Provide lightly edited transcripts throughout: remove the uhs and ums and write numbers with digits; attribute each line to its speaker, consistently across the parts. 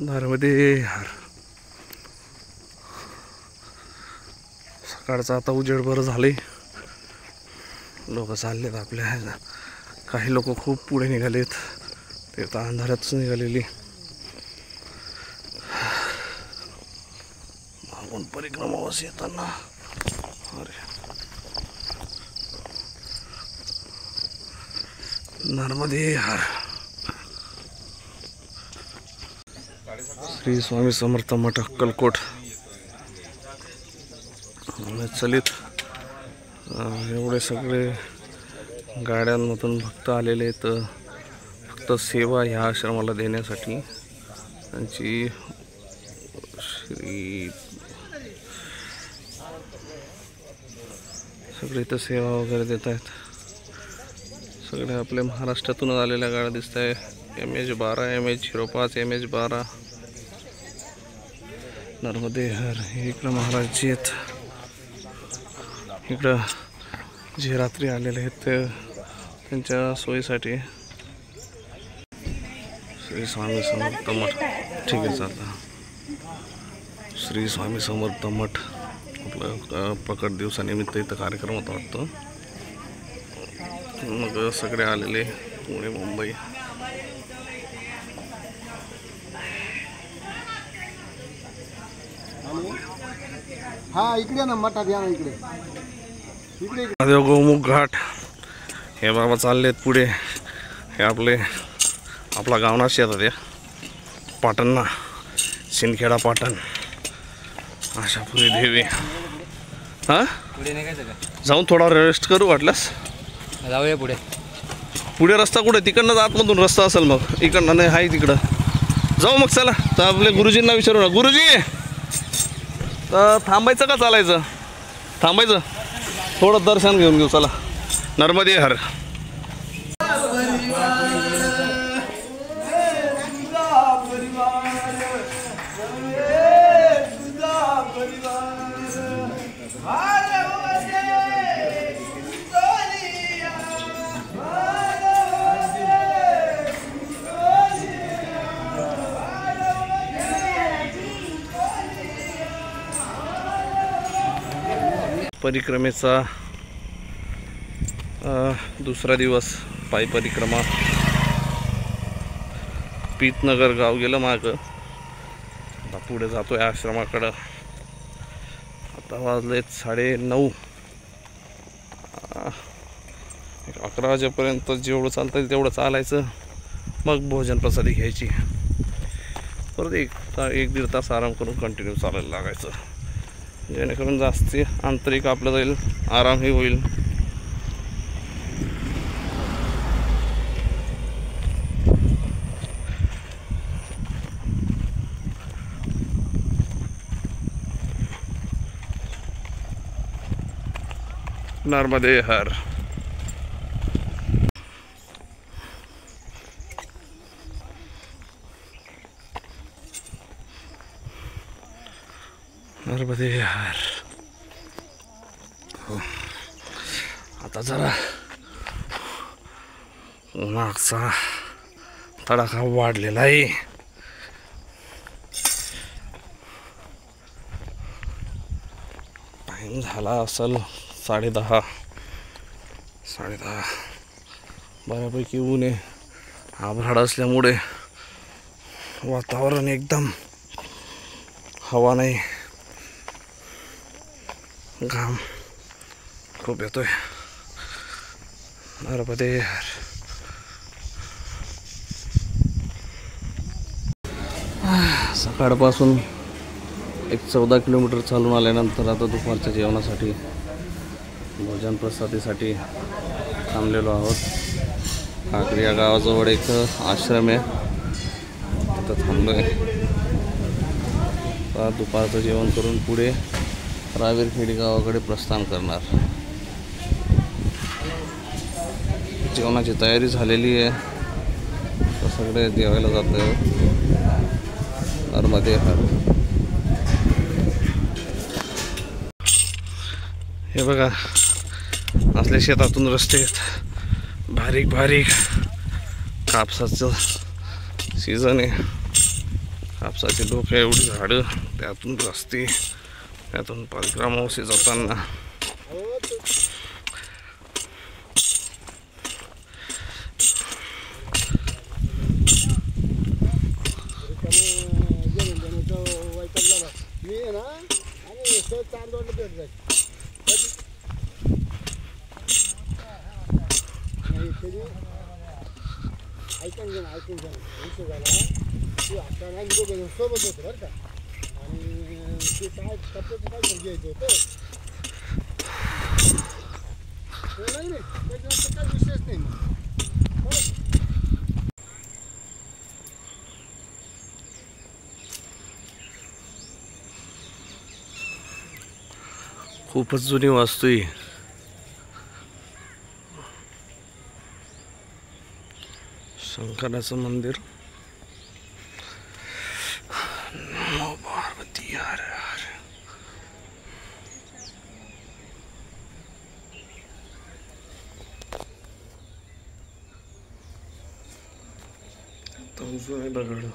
Speaker 1: नर्मदे हर. सकाळचा आता उजेड बरं झाले. लोक चाललेत आपल्या. काही लोक खूप पुढे निघालेत. ते तर अंधारातच निघालेली. मागून परिक्रमावास येताना अरे नर्मदे हर. श्री स्वामी समर्थ मठ अक्कलकोट चलित. एवढे सगळे गाड्यांमधून भक्त आलेले आहेत. फक्त सेवा ह्या आश्रमाला देण्यासाठी. त्यांची श्री सगळे इथं सेवा वगैरे देत आहेत. सगळे आपल्या महाराष्ट्रातून आलेल्या गाड्या दिसत आहे. MH12 MH05 MH12 नर्मदे हर. इकडं महाराजजी आहेत. इकडं जे रात्री आलेले आहेत ते त्यांच्या सोयीसाठी. श्री स्वामी समर्थ मठ. ठीक आहे चालतं. श्री स्वामी समर्थ मठ आपलं प्रकट दिवसानिमित्त इथं कार्यक्रम होता वाटतं. मग सगळे आलेले पुणे मुंबई.
Speaker 2: हा इकडे ना मठात या ना इकडे.
Speaker 1: महादेव गोमुख घाट. हे बाबा चाललेत पुढे. हे आपला गावनाशी येतात या पाटणना. सिंदखेडा पाटण आशापुरी देवी. हां
Speaker 3: पुढे निघायचं का?
Speaker 1: जाऊन थोडा रेस्ट करू वाटल्यास.
Speaker 3: जाऊया पुढे.
Speaker 1: पुढे रस्ता कुठे? तिकडनं आतमधून रस्ता असेल. मग इकडनं नाही आहे तिकडं. जाऊ मग चला. तर आपल्या गुरुजींना विचारू ना. गुरुजी थांबायचं का चालायचं? थांबायचं. थोडं दर्शन घेऊन घेऊ चला. नर्मदे हर. परिक्रमेचा दुसरा दिवस. पायी परिक्रमा. पीतनगर गाव गेलं मागं. आता पुढे जातोय आश्रमाकडं. आता वाजलेत 9:30. 11 वाजेपर्यंत जेवढं चालतं येईल तेवढं चालायचं. मग भोजन प्रसादी घ्यायची. परत 1-1.5 तास आराम करून कंटिन्यू चालायला लागायचं. जेणेकरून जास्ती आंतरिक आपलं जाईल. आरामही होईल. नर्मदे हर. नर्मदे हर. आता जरा उन्हाचा तडाखा वाढलेला आहे. टाइम झाला असेल 10:30. बऱ्यापैकी ऊन आहे. आभाळ असल्यामुळे वातावरण एकदम हवा नाही. घाम खूप येतोय. नर्मदे हर. सकाळपासून 14 किलोमीटर चालून आल्यानंतर आता दुपारच्या जेवणासाठी भोजन प्रसादीसाठी थांबलेलो आहोत. काकडी या गावाजवळ एक आश्रम आहे. तिथं थांबलोय. दुपारचं जेवण करून पुढे रावेरखेडी गावाकडे प्रस्थान करणार. जेवणाची तयारी झालेली आहे. तर सगळे जेवायला जात आहे. नर्मदे हर. हे बघा असले शेतातून रस्ते आहेत. बारीक कापसाचं सीझन आहे. कापसाची डोक्या एवढी झाडं, त्यातून रस्ते, त्यातून परिक्रमावशी जाताना
Speaker 2: मी आहे ना आणि चांदोडला भेट जाईल ऐकून घे ना विषय झाला तू आता नाही मी दोघं सोबत होतो बरं का आणि ते काय कपड्याचं काय घेऊन घ्यायचं होतं ते नाही त्याच्यानंतर काय विषयच नाही मग
Speaker 1: खूपच जुनी वास्तू आहे. शंकराचं मंदिर. नमो पार्वती हर हर. जुने दगड.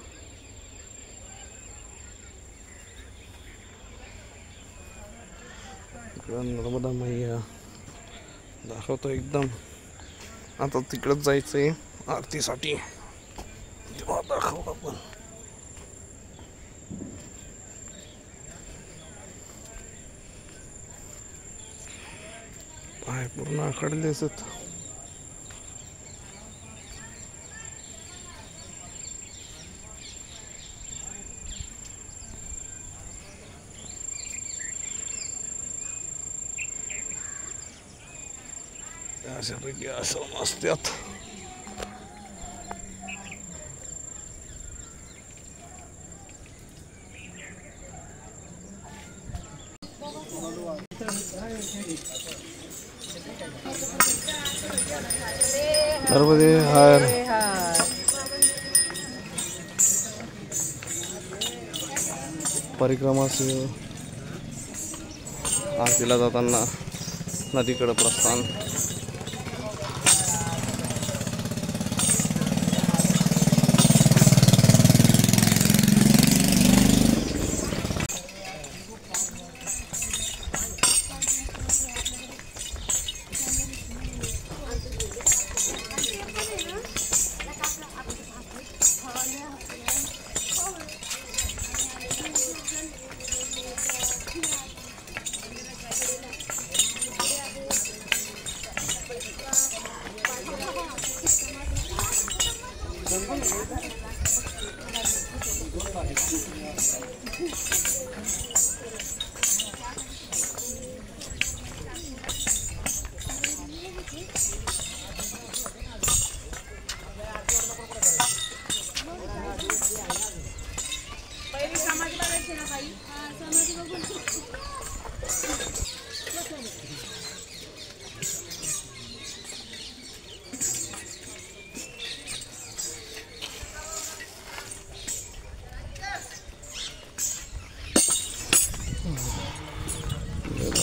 Speaker 1: नर्मदा मैया दाखवतो एकदम. आता तिकडच जायचंय आरतीसाठी, तेव्हा दाखवू आपण. पाय पूर्ण आखडलेच आहेत. अशापैकी असं असतात. नर्मदे हर. परिक्रमा आरतीला जाताना नदीकडे प्रस्थान.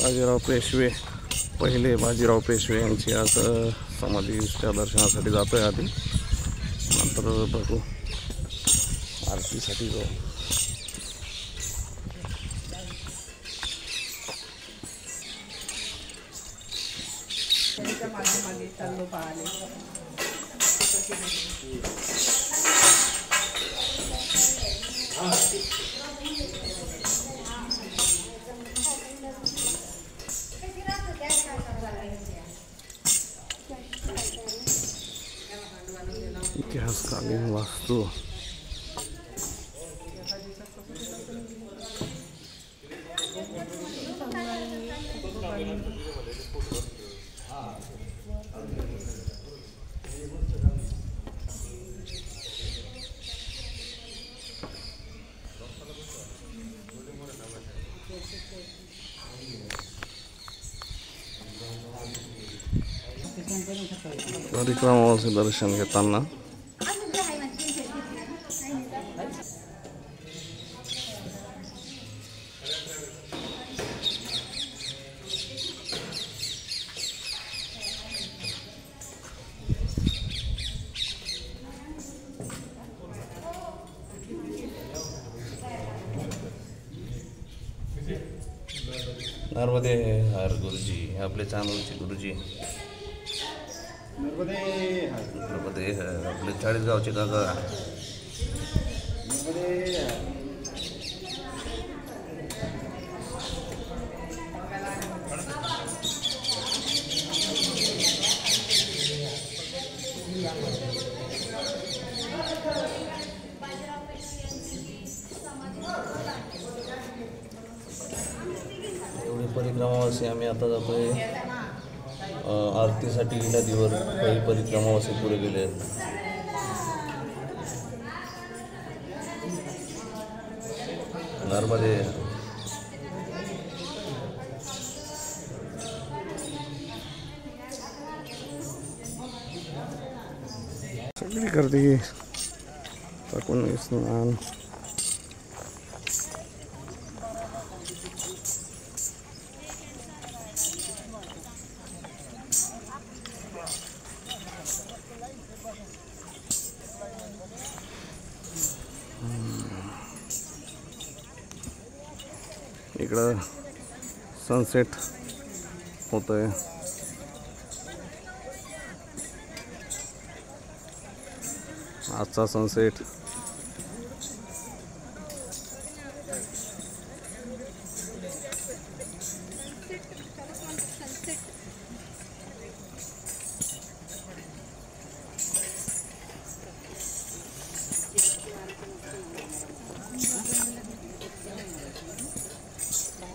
Speaker 1: बाजीराव पेशवे, पहिले बाजीराव पेशवे यांची आज समाधीच्या दर्शनासाठी जातोय. आधी नंतर बघू आरतीसाठी जाऊ. इतिहासकालीन वास्तू. परिक्रमाचे दर्शन घेताना नर्मदे हर गुरुजी आपले चॅनलचे गुरुजी.
Speaker 2: नर्मदे हर.
Speaker 1: नर्मदे हर आपले चाळीसगावचे काका.
Speaker 2: नर्मदे हर.
Speaker 1: एवढी परिक्रमावासी आम्ही आता जातोय आरतीसाठी नदीवर. काही परिक्रमावासी पुढे गेले आहेत. नर्मदे. सगळी गर्दी टाकून स्नान. इकडं सनसेट होतोय. आजचा सनसेट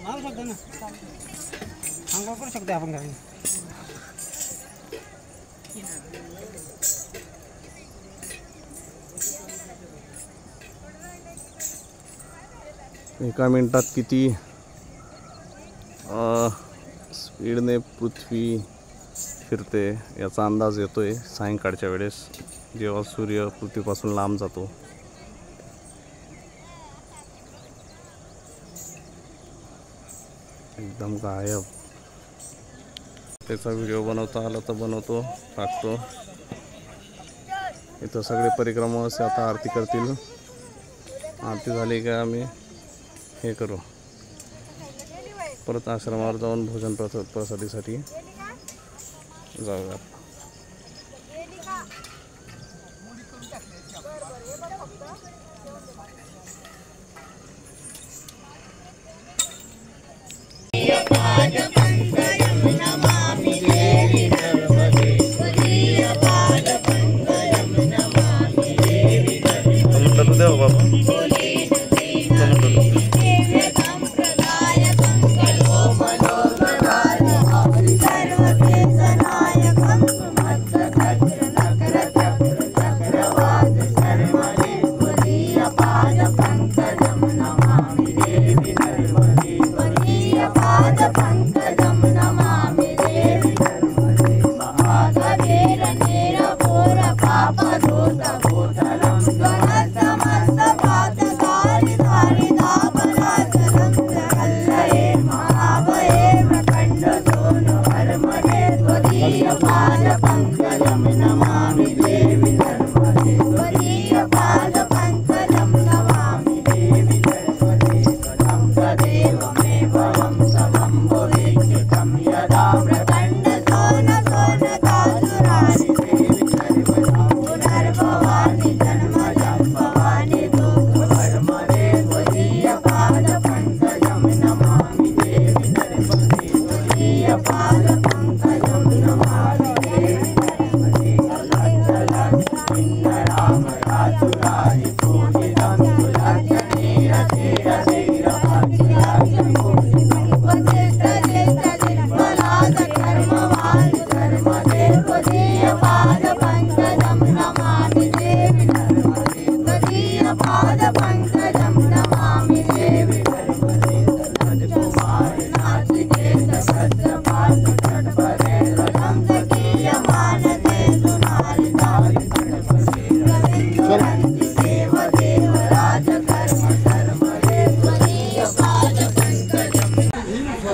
Speaker 2: मारू शकतो ना, अंघोळ करू शकतो आपण घरी.
Speaker 1: एका मिनिटात किती स्पीडने पृथ्वी फिरते याचा अंदाज येतोय सायंकाळच्या वेळेस, जेव्हा सूर्य पृथ्वीपासून लांब जातो. एकदम गायब. त्याचा व्हिडिओ बनवता आला तर बनवतो, टाकतो. इथं सगळे परिक्रमावासी आता आरती करतील. आरती झाली का आम्ही हे करू, परत आश्रमावर जाऊन भोजन प्रसादीसाठी जाऊया. देव बाबा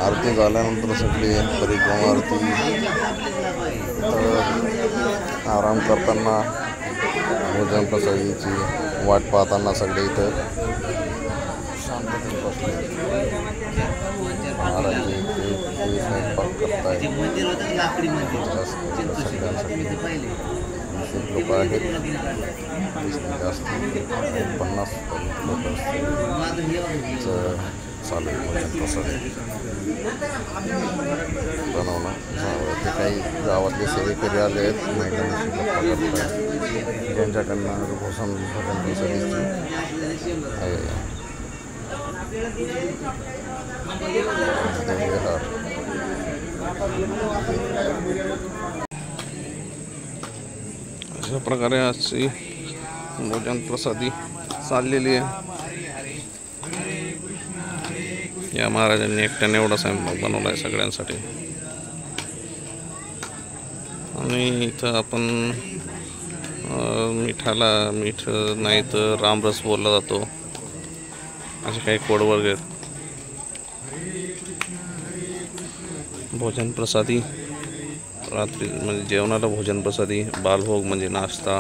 Speaker 1: आरती झाल्यानंतर सगळे परिक्रमार्थी आराम करताना भोजन प्रसादीची वाट पाहताना सगळे इथं शांततेत बसले. महाराज
Speaker 4: सगळ्यांसाठी 20 लोक आहेत, जास्त 50 लोक चालू आहे भोजन प्रसाद बनवणं. ते काही गावातले सेवेकरी आले आहेत, महिलांशी गप्पा करतात, त्यांच्याकडनं भोजन प्रसादीची आहे.
Speaker 1: अशा प्रकारे आजची भोजन प्रसादी चाललेली आहे. या महाराजांनी एकट्याने एवढा स्वयंपाक बनवला आहे सगळ्यांसाठी. आणि इथं आपण मीठ नाही तर रामरस बोलला जातो, असे काही कोड वर्ग आहेत. भोजन प्रसादी रात्री म्हणजे जेवणाला भोजन प्रसादी, बालभोग म्हणजे नाश्ता,